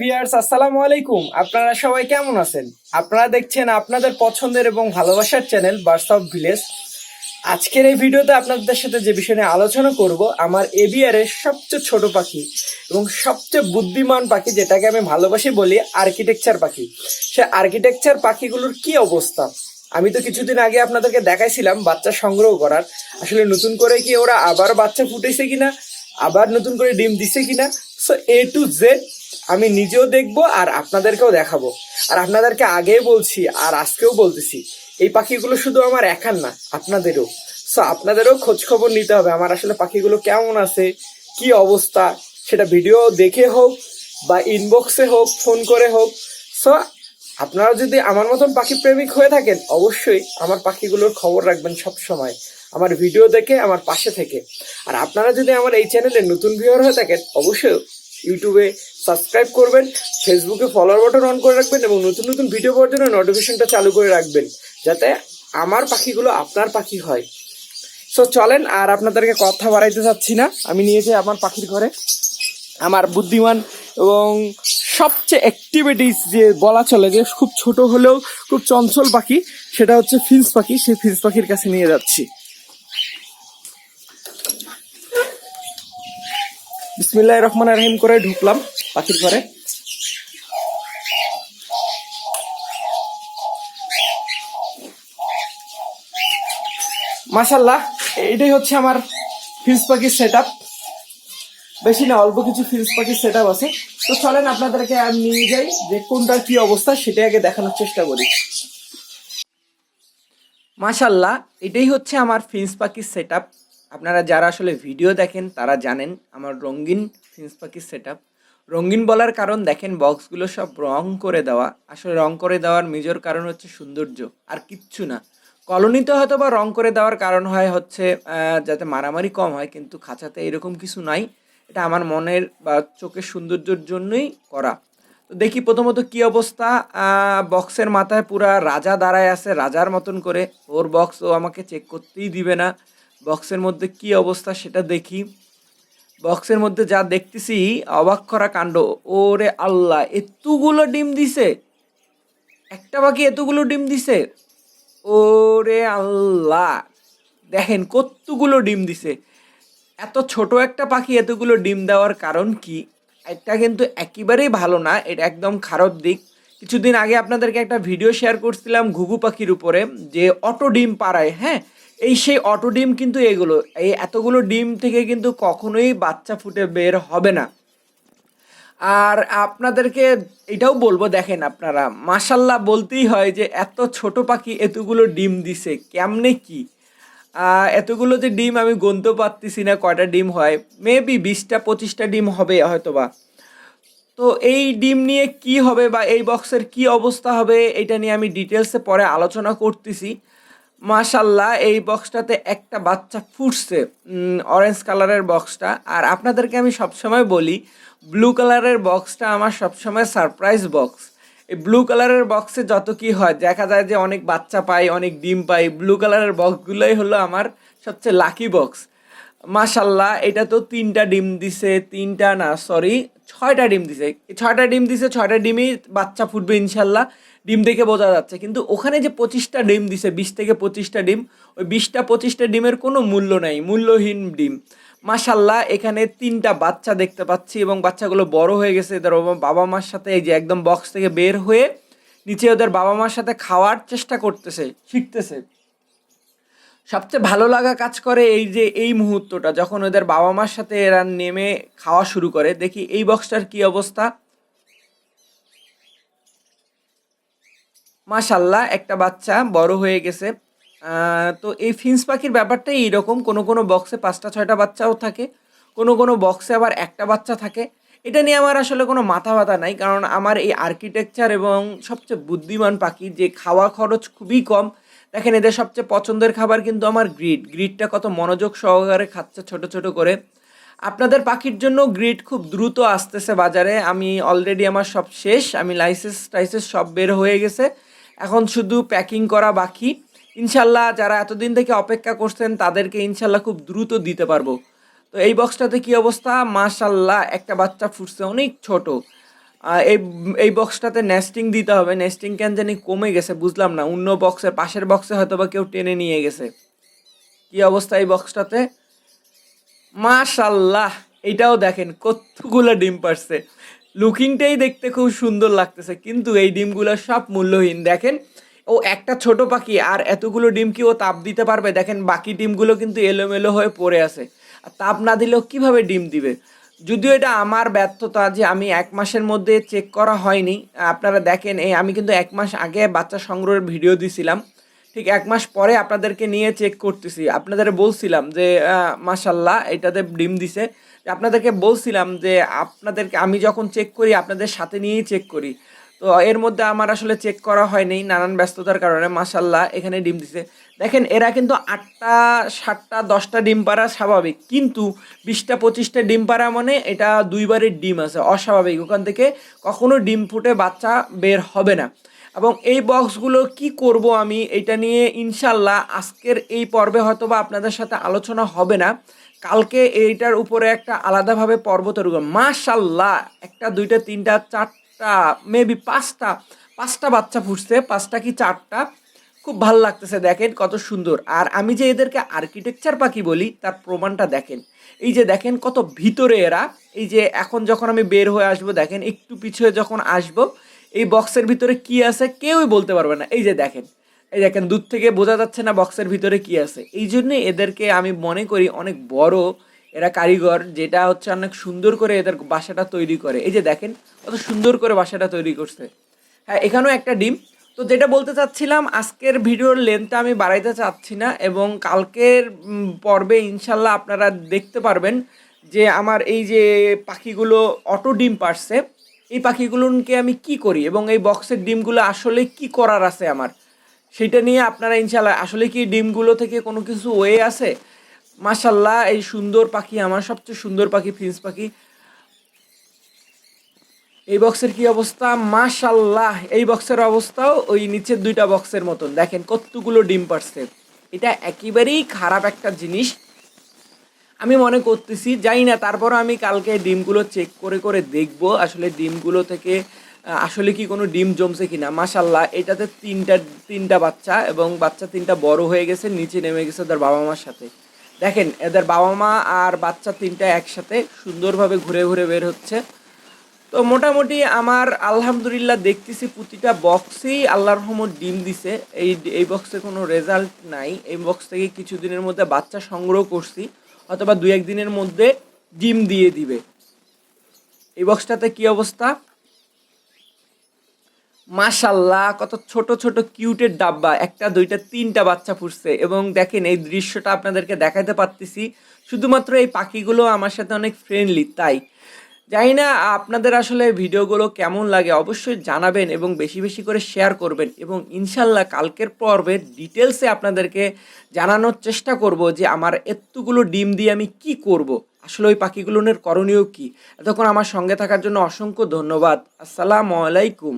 Viewers, আসসালামু আলাইকুম। আপনারা সবাই কেমন আছেন? আপনারা দেখছেন আপনাদের পছন্দের এবং ভালোবাসার চ্যানেল বার্ডস অফ ভিলেজ। আজকের এই ভিডিওতে আপনাদের সাথে যে বিষয় নিয়ে আলোচনা করব, আমার এবিআরের সবচেয়ে ছোট পাখি এবং সবচেয়ে বুদ্ধিমান পাখি, যেটাকে আমি ভালোবাসি বলি আর্কিটেকচার পাখি। সে আর্কিটেকচার পাখিগুলোর কি অবস্থা? আমি তো কিছুদিন আগে আপনাদেরকে দেখাইছিলাম বাচ্চা সংগ্রহ করার। আসলে নতুন করে কি ওরা আবার বাচ্চা ফুটেছে কিনা, আবার নতুন করে ডিম দিছে কিনা, সো এ টু জেড আমি নিজেও দেখবো আর আপনাদেরকেও দেখাবো। আর আপনাদেরকে আগেই বলছি আর আজকেও বলতেছি, এই পাখিগুলো শুধু আমার একার না, আপনাদেরও। সো আপনাদেরও খোঁজ খবর নিতে হবে আমার আসলে পাখিগুলো কেমন আছে, কি অবস্থা, সেটা ভিডিও দেখে হোক বা ইনবক্সে হোক, ফোন করে হোক। সো আপনারা যদি আমার মতন পাখি প্রেমিক হয়ে থাকেন, অবশ্যই আমার পাখিগুলোর খবর রাখবেন সব সময়, আমার ভিডিও দেখে আমার পাশে থেকে। আর আপনারা যদি আমার এই চ্যানেলে নতুন ভিউয়ার হয়ে থাকেন, অবশ্যই ইউটিউবে সাবস্ক্রাইব করবেন, ফেসবুকে ফলোয়ার বাটন অন করে রাখবেন এবং নতুন নতুন ভিডিও পাওয়ার জন্য নোটিফিকেশনটা চালু করে রাখবেন, যাতে আমার পাখিগুলো আপনার পাখি হয়। সো চলেন, আর আপনাদেরকে কথা বাড়াইতে চাচ্ছি না, আমি নিয়ে যাই আমার পাখির ঘরে। আমার বুদ্ধিমান এবং সবচেয়ে অ্যাক্টিভিটিস যে বলা চলে যে খুব ছোট হলেও খুব চঞ্চল পাখি, সেটা হচ্ছে ফিঞ্চ পাখি। সেই ফিঞ্চ পাখির কাছে নিয়ে যাচ্ছি। বিসমিল্লাহির রহমানির রহিম করে ঢুকলাম পাখির ঘরে। মাশাআল্লাহ, এটাই হচ্ছে আমার ফিঞ্চ পাখির সেট আপ। বেশি না, অল্প কিছু ফিঞ্চ পাখির সেট আপ আছে। তো চলেন আপনাদেরকে আমি নিয়ে যাই, যে কোনটার কি অবস্থা সেটা আগে দেখানোর চেষ্টা করি। মাশাআল্লাহ, এটাই হচ্ছে আমার ফিঞ্চ পাখির সেট আপ। আপনারা যারা আসলে ভিডিও দেখেন তারা জানেন আমার রঙিন ফিঞ্চ পাখির সেট আপ। রঙিন বলার কারণ দেখেন বক্সগুলো সব রং করে দেওয়া। আসলে রং করে দেওয়ার মেজর কারণ হচ্ছে সৌন্দর্য, আর কিচ্ছু না। কলোনিতে হয়তো বা রং করে দেওয়ার কারণ হয় হচ্ছে যাতে মারামারি কম হয়, কিন্তু খাঁচাতে এরকম কিছু নাই। এটা আমার মনের বা চোখের সৌন্দর্যের জন্যই করা। তো দেখি প্রথমত কি অবস্থা। বক্সের মাথায় পুরা রাজা দাঁড়ায় আছে রাজার মতন করে। ওর বক্স ও আমাকে চেক করতেই দিবে না। বক্সের মধ্যে কি অবস্থা সেটা দেখি। বক্সের মধ্যে যা দেখতেছি অবাক করা কাণ্ড। ওরে আল্লাহ, এতগুলো ডিম দিছে! একটা পাখি এতগুলো ডিম দিছে! ওরে আল্লাহ, দেখেন কতগুলো ডিম দিছে। এত ছোট একটা পাখি এতগুলো ডিম দেওয়ার কারণ কি? এটা কিন্তু একেবারেই ভালো না, এটা একদম খারাপ দিক। কিছুদিন আগে আপনাদেরকে একটা ভিডিও শেয়ার করছিলাম ঘুঘু পাখির উপরে, যে অটো ডিম পাড়ায়। হ্যাঁ, এই সেই অটো ডিম কিন্তু এগুলো, এই এতগুলো ডিম থেকে কিন্তু কখনোই বাচ্চা ফুটে বের হবে না। আর আপনাদেরকে এটাও বলবো, দেখেন আপনারা মাশাল্লাহ বলতেই হয় যে এত ছোট পাখি এতগুলো ডিম দিছে কেমনে কি? এতগুলো যে ডিম আমি গুনতেও পারতেছি না কয়টা ডিম হয়, মেবি 20টা 25টা ডিম হবে হয়তোবা। তো এই ডিম নিয়ে কি হবে বা এই বক্সের কি অবস্থা হবে, এটা নিয়ে আমি ডিটেলসে পরে আলোচনা করতেছি। মাশাল্লাহ, এই বক্সটাতে একটা বাচ্চা ফুটছে, অরেঞ্জ কালারের বক্সটা। আর আপনাদেরকে আমি সবসময় বলি, ব্লু কালারের বক্সটা আমার সবসময় সারপ্রাইজ বক্স। এই ব্লু কালারের বক্সে যত কি হয়, দেখা যায় যে অনেক বাচ্চা পাই, অনেক ডিম পাই। ব্লু কালারের বক্সগুলোই হলো আমার সবচেয়ে লাকি বক্স। মাশাল্লাহ, এটা তো 3টা ডিম দিছে, 3টা না সরি 6টা ডিম দিছে। 6টা ডিম দিছে, 6টা ডিমই বাচ্চা ফুটবে ইনশাল্লাহ, ডিম দেখে বোঝা যাচ্ছে। কিন্তু ওখানে যে 25টা ডিম দিছে, 20 থেকে 25টা ডিম, ওই 20টা 25টা ডিমের কোনো মূল্য নাই, মূল্যহীন ডিম। মাশাল্লাহ, এখানে 3টা বাচ্চা দেখতে পাচ্ছি এবং বাচ্চাগুলো বড় হয়ে গেছে। এদের বাবা মার সাথে এই যে একদম বক্স থেকে বের হয়ে নিচে ওদের বাবা মার সাথে খাওয়ার চেষ্টা করতেছে, শিখতেছে। সবচেয়ে ভালো লাগা কাজ করে এই যে এই মুহূর্তটা, যখন ওদের বাবা মার সাথে এরা নেমে খাওয়া শুরু করে। দেখি এই বক্সটার কি অবস্থা। মাশাল্লাহ, একটা বাচ্চা বড় হয়ে গেছে। তো এই ফিঞ্চ পাখির ব্যাপারটাই এইরকম, কোনো কোনো বক্সে 5টা 6টা বাচ্চাও থাকে, কোনো কোনো বক্সে আবার একটা বাচ্চা থাকে। এটা নিয়ে আমার আসলে কোনো মাথা ব্যথা নাই, কারণ আমার এই আর্কিটেকচার এবং সবচেয়ে বুদ্ধিমান পাখি, যে খাওয়া খরচ খুবই কম, দেখেন এদের সবচেয়ে পছন্দের খাবার কিন্তু আমার গ্রিডটা কত মনোযোগ সহকারে খাচ্ছে ছোট ছোট করে। আপনাদের পাখির জন্য গ্রিড খুব দ্রুত আসতেছে বাজারে। আমি অলরেডি আমার সব শেষ, আমি লাইসেন্স টাইসেন্স সব বের হয়ে গেছে, এখন শুধু প্যাকিং করা বাকি। ইনশাল্লাহ যারা এতদিন থেকে অপেক্ষা করছেন তাদেরকে ইনশাল্লাহ খুব দ্রুত দিতে পারবো। তো এই বক্সটাতে কি অবস্থা, মাশাল্লাহ একটা বাচ্চা ফুটছে অনেক ছোট। এই এই বক্সটাতে নেস্টিং দিতে হবে, নেস্টিং কেন জানি কমে গেছে বুঝলাম না, অন্য বক্সের পাশের বক্সে হয়তো বা কেউ টেনে নিয়ে গেছে। কি অবস্থা এই বক্সটাতে, মাশাল্লাহ এইটাও দেখেন কতগুলো ডিম পারছে। লুকিংটাই দেখতে খুব সুন্দর লাগতেছে, কিন্তু এই ডিমগুলো সব মূল্যহীন। দেখেন ও একটা ছোট পাখি আর এতগুলো ডিম কি ও তাপ দিতে পারবে? দেখেন বাকি ডিমগুলো কিন্তু এলোমেলো হয়ে পড়ে আছে, আর তাপ না দিলেও কিভাবে ডিম দিবে। যদিও এটা আমার ব্যর্থতা যে আমি 1 মাসের মধ্যে চেক করা হয়নি। আপনারা দেখেন এই আমি কিন্তু 1 মাস আগে বাচ্চা সংগ্রহের ভিডিও দিছিলাম, ঠিক 1 মাস পরে আপনাদেরকে নিয়ে চেক করতেছি। আপনাদের বলছিলাম যে মাশাল্লাহ এটাতে ডিম দিছে। আপনাদেরকে বলছিলাম যে আপনাদেরকে আমি যখন চেক করি আপনাদের সাথে নিয়েই চেক করি। তো এর মধ্যে আমার আসলে চেক করা হয়নি নানান ব্যস্ততার কারণে। মাশাল্লাহ এখানে ডিম দিছে। দেখেন এরা কিন্তু 8টা 7টা 10টা ডিম পাড়া স্বাভাবিক, কিন্তু 20টা 25টা ডিম পাড়া মানে এটা 2বারের ডিম আছে, অস্বাভাবিক। ওখান থেকে কখনো ডিম ফুটে বাচ্চা বের হবে না। এবং এই বক্সগুলো কি করব আমি এটা নিয়ে ইনশাল্লাহ আজকের এই পর্বে হয়তো বা আপনাদের সাথে আলোচনা হবে না, কালকে এইটার উপরে একটা আলাদাভাবে পর্ব তৈরি করব। মাশাল্লাহ একটা 2টা 3টা 4টা মেবি 5টা বাচ্চা ফুটছে, 5টা কি 4টা, খুব ভাল লাগতেছে। দেখেন কত সুন্দর। আর আমি যে এদেরকে আর্কিটেকচার পাখি বলি তার প্রমাণটা দেখেন, এই যে দেখেন কত ভিতরে এরা। এই যে এখন যখন আমি বের হয়ে আসবো, দেখেন একটু পিছিয়ে যখন আসবো, এই বক্সের ভিতরে কি আছে কেউই বলতে পারবে না। এই যে দেখেন, এই দেখেন দূর থেকে বোঝা যাচ্ছে না বক্সের ভিতরে কি আছে। এই জন্যে এদেরকে আমি মনে করি অনেক বড় এরা কারিগর, যেটা হচ্ছে অনেক সুন্দর করে এদের বাসাটা তৈরি করে। এই যে দেখেন কত সুন্দর করে বাসাটা তৈরি করছে। হ্যাঁ এখানেও একটা ডিম। তো যেটা বলতে চাচ্ছিলাম, আজকের ভিডিওর লেন্থটা আমি বাড়াইতে চাচ্ছি না, এবং কালকের পর্বে ইনশাল্লাহ আপনারা দেখতে পারবেন যে আমার এই যে পাখিগুলো অটো ডিম পারছে, এই পাখিগুলোকে আমি কি করি এবং এই বক্সের ডিমগুলো আসলে কি করার আছে আমার, সেটা নিয়ে আপনারা ইনশাল্লাহ আসলে কি ডিমগুলো থেকে কোনো কিছু ওয়ে আছে। মাশাল্লাহ এই সুন্দর পাখি, আমার সবচেয়ে সুন্দর পাখি ফিঞ্চ পাখি। এই বক্সের কি অবস্থা, মাশাল্লাহ এই বক্সের অবস্থাও ওই নিচের 2টা বক্সের মতন। দেখেন কতগুলো ডিম পারছে, এটা একেবারেই খারাপ একটা জিনিস আমি মনে করতেছি, যাই না তারপরও আমি কালকে ডিমগুলো চেক করে করে দেখব আসলে ডিমগুলো থেকে আসলে কি কোনো ডিম জমছে কিনা। মাশাল্লাহ এটাতে তিনটা বাচ্চা, এবং বাচ্চা 3টা বড় হয়ে গেছে, নিচে নেমে গেছে ওদের বাবা মার সাথে। দেখেন এদের বাবা মা আর বাচ্চা 3টা একসাথে সুন্দরভাবে ঘুরে ঘুরে বের হচ্ছে। তো মোটামুটি আমার আলহামদুলিল্লাহ দেখতেছি প্রতিটা বক্সেই আল্লাহর রহমত ডিম দিছে। এই বক্সে কোনো রেজাল্ট নাই, এই বক্স থেকে কিছুদিনের মধ্যে বাচ্চা সংগ্রহ করছি, অথবা 2-1 দিনের মধ্যে ডিম দিয়ে দিবে। এই বক্সটাতে কি অবস্থা, মাশাল্লাহ কত ছোট ছোট কিউটের ডাব্বা, 1টা 2টা 3টা বাচ্চা ফুটছে। এবং দেখেন এই দৃশ্যটা আপনাদেরকে দেখাতে পারতেছি শুধুমাত্র এই পাখিগুলো আমার সাথে অনেক ফ্রেন্ডলি তাই। জানি না আপনাদের আসলে ভিডিওগুলো কেমন লাগে, অবশ্যই জানাবেন এবং বেশি বেশি করে শেয়ার করবেন। এবং ইনশাল্লাহ কালকের পর্বের ডিটেলসে আপনাদেরকে জানানোর চেষ্টা করব যে আমার এতগুলো ডিম দিয়ে আমি কি করব, আসলে ওই পাখিগুলোর করণীয় কি। এতক্ষণ আমার সঙ্গে থাকার জন্য অসংখ্য ধন্যবাদ। আসসালামু আলাইকুম।